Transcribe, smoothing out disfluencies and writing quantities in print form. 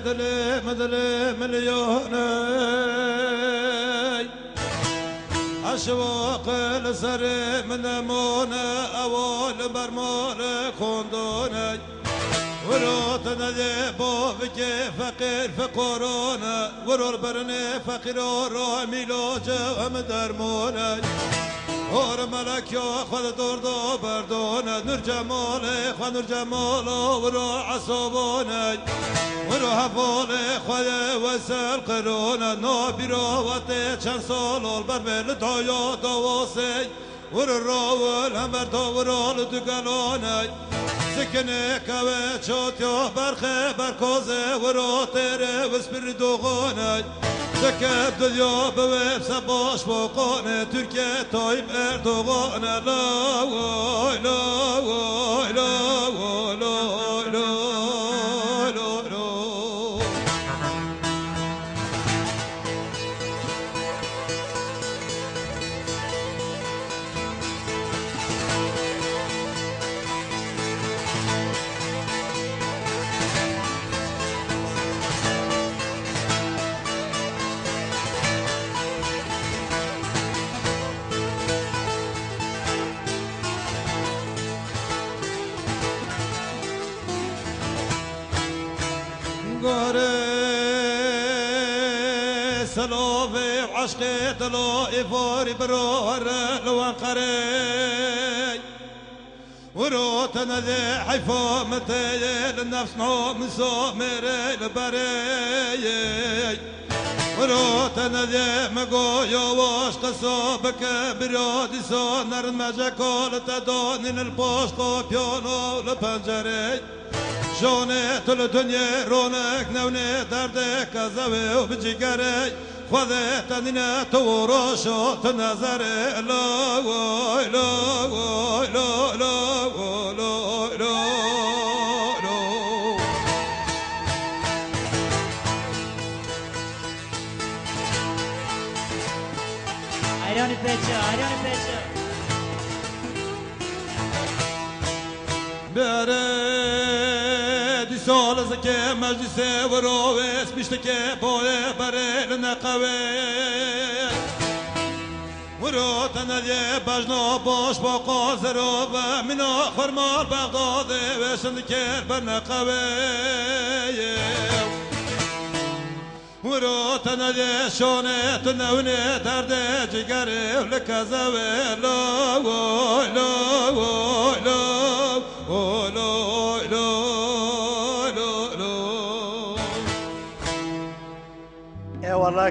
دلي مدلي مليوني أشواق لسر من مونة أول برمونة خندوني وروت ندي بوفك فقير فقرونا ورور برني فقير ورو ميلو جو مدرموني اور ملك يا خود دردو بردونه نور جماله خود نور جماله ورو عصبونه ورو حفاله خود وسل قرونه نو بیروته چند سال بر بل دایا دواسه ورو راول هم بر داورال دگلانه سکنه کوه چوتیا برخه برکازه ورو تره وسپر دوغانه دکب دنیا به وب سباش باقانه ترکیه تایب اردوغانه لا وای لا وای لا وای لا لا لا لا سلوفي وعشقي دلو إفوري بروهر لو انقري وروت ندي حيفو متي للنفس نو من سومري لبري وروت ندي مقو يوش قصوبك بريودي سونر المجاكول تدونين البوشقو بيونو لبنجري شونه تل دنیا رونق نونه درد کذبه و بجگره خود تنینه تو روشو تنظره لا وای لا وای لا لا وای لا لا لا ayranı peçe بره سال زکه مجلس وروس میشته که پای بره نقوی ورو تنده بجنا باش با قاضر و من آخر مال بغداد و شندکر بر نقوی ورو تنده شانه تنونه درد جگره لکزوه لا وای لا وای لا وای لا لا والله